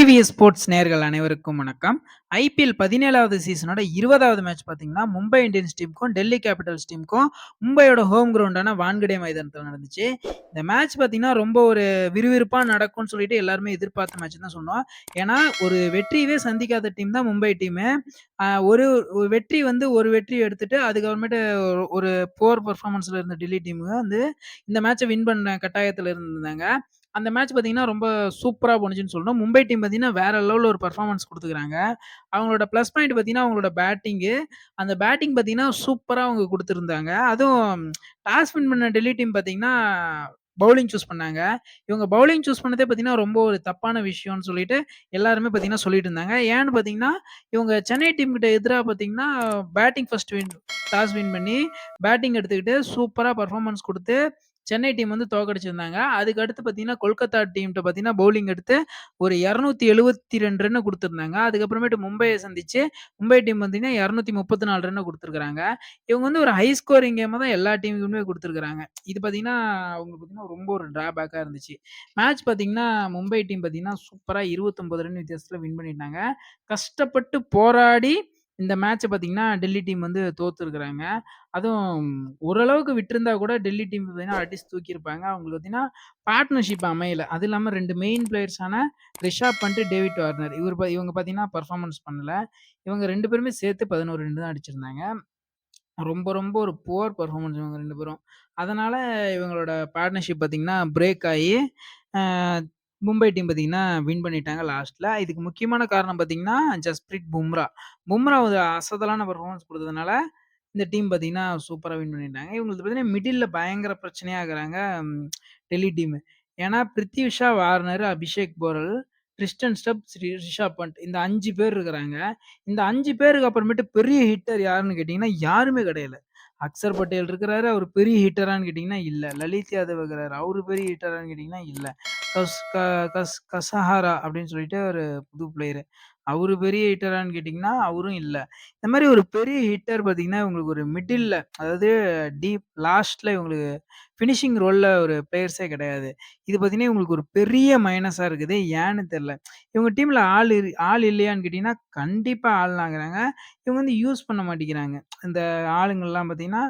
TVS sports நேயர்கள் அனைவருக்கும் வணக்கம். ஐபிஎல் 17வது சீசனோட 20வது மேட்ச் பார்த்தீங்கன்னா, மும்பை இந்தியன்ஸ் டீமுக்கும், டெல்லி கேபிட்டல்ஸ் டீமுக்கும் மும்பையோட ஹோம் கிரவுண்டான வான்கடே மைதானத்தில நடந்துச்சு. இந்த மேட்ச் பார்த்தீங்கன்னா, ரொம்ப ஒரு விறுவிறுப்பா நடக்கும்னு சொல்லிட்டு எல்லாருமே எதிர்பார்த்த மேட்ச்ன்னு தான் சொன்னோம். ஏன்னா, ஒரு வெற்றியவே சந்திக்காத டீம் தான் மும்பை டீமு. ஒரு வெற்றி வந்து ஒரு வெற்றி எடுத்துட்டு, அதுக்கப்புறமேட்டு ஒரு புவர் பெர்ஃபார்மன்ஸ்ல இருந்த டெல்லி டீமுங்க வந்து இந்த மேட்ச வின் பண்ண கட்டாயத்தில இருந்தாங்க. அந்த மேட்ச் பார்த்தீங்கன்னா, ரொம்ப சூப்பரா போணுச்சுன்னு சொல்லணும். மும்பை டீம் பார்த்தீங்கன்னா, வேற லெவல்ல ஒரு பெர்ஃபார்மன்ஸ் குடுத்துருக்காங்க. அவங்களோட ப்ளஸ் பாயிண்ட் பார்த்தீங்கன்னா, அவங்களோட பேட்டிங்கு. அந்த பேட்டிங் பார்த்தீங்கன்னா, சூப்பரா அவங்க குடுத்திருந்தாங்க. அதுவும் டாஸ் வின் பண்ண டெல்லி டீம் பார்த்தீங்கன்னா, பவுலிங் சூஸ் பண்ணாங்க. இவங்க பவுலிங் சூஸ் பண்ணதே பார்த்தீங்கன்னா, ரொம்ப ஒரு தப்பான விஷயம்னு சொல்லிட்டு எல்லாருமே பார்த்தீங்கன்னா சொல்லிட்டு இருந்தாங்க. ஏன்னு பார்த்தீங்கன்னா, இவங்க சென்னை டீம் கிட்ட எதிரா பார்த்தீங்கன்னா, பேட்டிங் ஃபர்ஸ்ட் டாஸ் வின் பண்ணி பேட்டிங் எடுத்துக்கிட்டு சூப்பரா பெர்ஃபார்மன்ஸ் குடுத்து சென்னை டீம் வந்து தோற்கடிச்சிருந்தாங்க. அதுக்கு அடுத்து பார்த்தீங்கன்னா, கொல்கத்தா டீம்ட்ட பார்த்தீங்கன்னா, பவுலிங் எடுத்து ஒரு 272 ரன் குடுத்திருந்தாங்க. அதுக்கப்புறமேட்டு மும்பைய சந்திச்சு, மும்பை டீம் பார்த்தீங்கன்னா, 234 ரன் குடுத்துருக்காங்க. இவங்க வந்து ஒரு ஹை ஸ்கோரிங் கேம தான் எல்லா டீமுக்குமே குடுத்துருக்காங்க. இது பார்த்தீங்கன்னா, அவங்களுக்கு பார்த்தீங்கன்னா, ரொம்ப ஒரு டிராபேக்கா இருந்துச்சு. மேட்ச் பார்த்தீங்கன்னா, மும்பை டீம் பார்த்தீங்கன்னா, சூப்பரா 29 ரன் வித்தியாசத்துல வின் பண்ணிட்டாங்க. கஷ்டப்பட்டு போராடி இந்த மேட்ச பார்த்தீங்கன்னா, டெல்லி டீம் வந்து தோத்துருக்காங்க. அதுவும் ஓரளவுக்கு விட்டிருந்தா கூட டெல்லி டீம் பார்த்தீங்கன்னா, அடிச்சு தூக்கியிருப்பாங்க. அவங்களுக்கு பார்த்தீங்கன்னா, பார்ட்னர்ஷிப் அமையல. அது இல்லாம 2 மெயின் பிளேயர்ஸான ரிஷாப் பண்ட், டேவிட் வார்னர் இவங்க பார்த்தீங்கன்னா, பெர்ஃபார்மன்ஸ் பண்ணல. இவங்க 2 பேருமே சேர்த்து 11 ரன் தான் அடிச்சிருந்தாங்க. ரொம்ப ரொம்ப ஒரு புவர் பெர்ஃபார்மன்ஸ் இவங்க 2 பேரும். அதனால இவங்களோட பார்ட்னர்ஷிப் பார்த்தீங்கன்னா, பிரேக் ஆயி அ மும்பை டீம் பார்த்தீங்கன்னா, வின் பண்ணிட்டாங்க லாஸ்ட்ல. இதுக்கு முக்கியமான காரணம் பார்த்தீங்கன்னா, ஜஸ்பிரீத் பும்ரா. பும்ரா ஒரு அசத்தலான பெர்ஃபார்மன்ஸ் குடுத்ததுனால, இந்த டீம் பார்த்தீங்கன்னா, சூப்பரா வின் பண்ணிட்டாங்க. இவங்களுக்கு பார்த்தீங்கன்னா, மிடில்ல பயங்கர பிரச்சனையா இருக்கிறாங்க டெல்லி டீமு. ஏன்னா, Prithvi Shaw, Warner, Abhishek Porel, Tristan Stubbs, Rishabh Pant இந்த 5 பேர் இருக்கிறாங்க. இந்த 5 பேருக்கு அப்புறமேட்டு பெரிய ஹிட்டர் யாருன்னு கேட்டீங்கன்னா, யாருமே கிடையாது. அக்சர் பட்டேல் இருக்கிறாரு. அவரு பெரிய ஹிட்டரான்னு கேட்டீங்கன்னா, இல்ல. லலித் யாதவ் இருக்கிறாரு. அவரு பெரிய ஹிட்டரான்னு கேட்டீங்கன்னா, இல்ல. கஸ் க கஸ் கசஹாரா அப்படின்னு சொல்லிட்டு ஒரு புது பிளேயரு. அவரு பெரிய ஹிட்டரான்னு கேட்டீங்கன்னா, அவரும் இல்ல. இந்த மாரி ஒரு பெரிய ஹிட்டர் பார்த்தீங்கன்னா, இவங்களுக்கு ஒரு மிடில்ல அதாவது டீப் லாஸ்ட்ல இவங்களுக்கு ஃபினிஷிங் ரோல்ல ஒரு பிளேயர்ஸே கிடையாது. இது பார்த்தீங்கன்னா, இவங்களுக்கு ஒரு பெரிய மைனஸா இருக்குது. ஏன்னு தெரியல. இவங்க டீம்ல ஆள் இல்லையான்னு கேட்டீங்கன்னா, கண்டிப்பா ஆள்லாங்கிறாங்க. இவங்க வந்து யூஸ் பண்ண மாட்டேங்கிறாங்க. இந்த ஆளுங்கள்லாம் பார்த்தீங்கன்னா,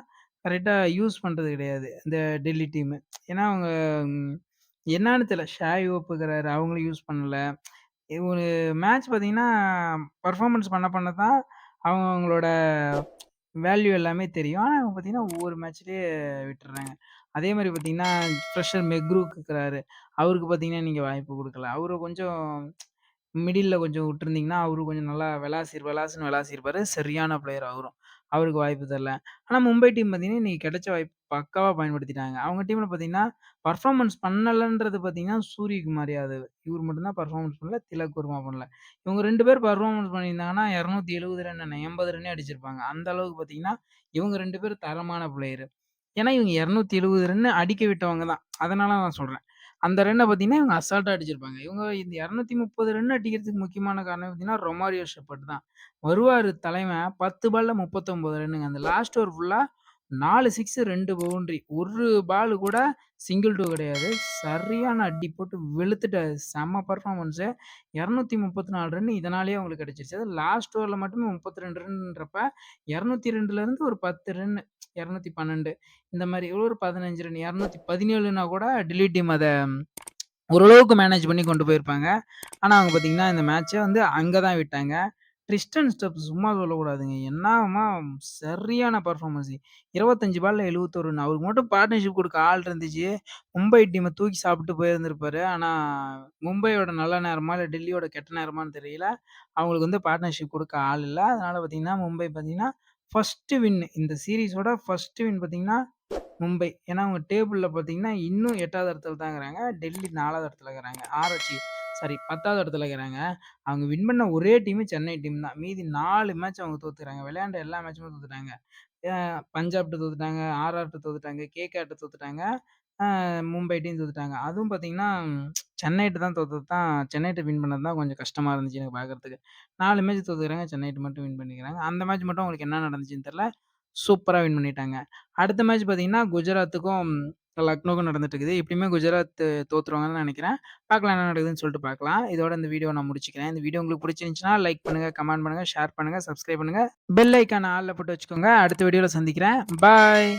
கரெக்ட்டா யூஸ் பண்றது கிடையாது. இந்த டெல்லி டீமு. ஏன்னா அவங்க ம் என்னான்னு தெரியல. ஷாய் ஹோப் இருக்கிறாரு. அவங்களும் யூஸ் பண்ணல. ஒரு மேட்ச் பார்த்தீங்கன்னா, பெர்ஃபார்மன்ஸ் பண்ண பண்ண தான் அவங்களோட வேல்யூ எல்லாமே தெரியும். ஆனா இவங்க பார்த்தீங்கன்னா, ஒவ்வொரு மேட்ச்லயே விட்டுர்றாங்க. அதே மாரி பார்த்தீங்கன்னா, ஃப்ரெஷர் மெக்ரூக் இருக்கிறாரு. அவருக்கு பார்த்தீங்கன்னா, நீங்க வாய்ப்பு குடுக்கல. அவரு கொஞ்சம் மிடில்ல கொஞ்சம் விட்டுருந்தீங்கன்னா, அவரு கொஞ்சம் நல்லா விளாசுன்னு விளாசிருப்பாரு. சரியான பிளேயர் அவரும். அவருக்கு வாய்ப்பு தரல. ஆனா மும்பை டீம் பார்த்தீங்கன்னா, இன்னைக்கு கிடைச்ச வாய்ப்பு பக்காவா பயன்படுத்திட்டாங்க. அவங்க டீம்ல பார்த்தீங்கன்னா, பெர்ஃபார்மன்ஸ் பண்ணலன்றது பார்த்தீங்கன்னா, சூரியகுமார் யாதவ். இவரு மட்டும் தான் பெர்ஃபார்மன்ஸ் பண்ணல. திலக் வர்மா பண்ணல. இவங்க 2 பேர் பெர்ஃபார்மன்ஸ் பண்ணியிருந்தாங்கன்னா, 270 ரன் என்ன 80 ரன்னே அடிச்சிருப்பாங்க. அந்த அளவுக்கு பார்த்தீங்கன்னா, இவங்க 2 பேரும் தரமான பிளேயரு. ஏன்னா, இவங்க 270 ரன்னு அடிக்க விட்டவங்க தான். அதனால நான் சொல்றேன். அந்த ரன்ன பார்த்தீங்கன்னா, இவங்க அசால்ட்டா அடிச்சிருப்பாங்க. இவங்க இந்த 230 ரன் அடிக்கிறதுக்கு முக்கியமான காரணம் பார்த்தீங்கன்னா, ரொமாரியோ ஷெப்பர்ட் தான். வருவாரு தலைவன் 10 பால்ல 39 ரன்னுங்க. அந்த லாஸ்ட் ஓவர் ஃபுல்லா 4 சிக்ஸு 2 பவுண்டரி. ஒரு பால் கூட சிங்கிள் டூ கிடையாது. சரியான அடி போட்டு வெளுத்துட்டாரு. செம்ம பெர்ஃபார்மன்ஸு. 234 ரன் இதனாலேயே அவங்களுக்கு கிடைச்சிருச்சு. அதுவும் லாஸ்ட் ஓவர்ல மட்டுமே 32 ரன்ன்றப்ப 202லருந்து ஒரு 10 ரன்னு 212 இந்த மாரி ஒரு 15 ரன் 217னா கூட டெல்லி டீம் அத ஓரளவுக்கு மேனேஜ் பண்ணி கொண்டு போயிருப்பாங்க. ஆனா, அவங்க பார்த்தீங்கன்னா, இந்த மேட்ச வந்து அங்க தான் விட்டாங்க. ட்ரிஸ்டன் ஸ்டெப்ஸ் சும்மா சொல்லக்கூடாதுங்க. என்னாமா சரியான பெர்ஃபார்மன்ஸ். 25 பால்ல 71 ரன். அவருக்கு மட்டும் பார்ட்னர்ஷிப் குடுக்க ஆள் இருந்துச்சு. மும்பை டீம தூக்கி சாப்பிட்டு போயிருந்திருப்பாரு. ஆனா, மும்பையோட நல்ல நேரமா, இல்ல டெல்லியோட கெட்ட நேரமான்னு தெரியல. அவங்களுக்கு வந்து பார்ட்னர்ஷிப் குடுக்க ஆள் இல்ல. அதனால பார்த்தீங்கன்னா, மும்பை பார்த்தீங்கன்னா, ஃபர்ஸ்ட் வின் இந்த சீரிஸோட ஃபர்ஸ்ட் வின் பார்த்தீங்கன்னா மும்பை. ஏன்னா, அவங்க டேபிள்ல பார்த்தீங்கன்னா, இன்னும் 8வது இடத்துல தான் இருக்கிறாங்க. டெல்லி 4வது இடத்துல இருக்கிறாங்க. 6 சி சாரி 10வது இடத்துல இருக்கிறாங்க. அவங்க வின் பண்ண ஒரே டீம் சென்னை டீம் தான். மீதி 4 மேட்ச் அவங்க தோத்துக்கிறாங்க. விளையாண்ட எல்லா மேட்சுமே தோத்துட்டாங்க. அ பஞ்சாப்ட்ட தோத்துட்டாங்க, ஆர்ஆர்ட்ட தோத்துட்டாங்க, கேகேஆர்ட்ட தோத்துட்டாங்க, அ மும்பை டீம் தோத்துட்டாங்க. அதுவும் பார்த்தீங்கன்னா, சென்னைட்ட தான் தோத்தது தான் சென்னைட்ட வின் பண்ணது தான் கொஞ்சம் கஷ்டமா இருந்துச்சு எனக்கு பார்க்கறதுக்கு. 4 மேட்ச் தோத்துக்கிறாங்க. சென்னைட்ட மட்டும் வின் பண்ணிக்கிறாங்க. அந்த மேட்ச் மட்டும் அவங்களுக்கு என்ன நடந்துச்சுன்னு தெரியல. சூப்பரா வின் பண்ணிட்டாங்க. அடுத்த மேட்ச் பார்த்தீங்கன்னா, குஜராத்துக்கும் லக்னோவுக்கும் நடந்துட்டு இருக்குது. எப்படியுமே குஜராத் தோத்துருவாங்கன்னு நெனைக்கிறேன். பார்க்கலாம் என்ன நடக்குதுன்னு சொல்லிட்டு பார்க்கலாம். இதோட இந்த வீடியோவ நான் முடிச்சுக்கிறேன். இந்த வீடியோ உங்களுக்கு புடிச்சிருந்துச்சுன்னா, லைக் பண்ணுங்க, கமெண்ட் பண்ணுங்க, ஷேர் பண்ணுங்க, சப்ஸ்கிரைப் பண்ணுங்க. பெல் ஐகான ஆல்ல போட்டு வச்சுக்கோங்க. அடுத்த வீடியோல சந்திக்கிறேன். பாய்.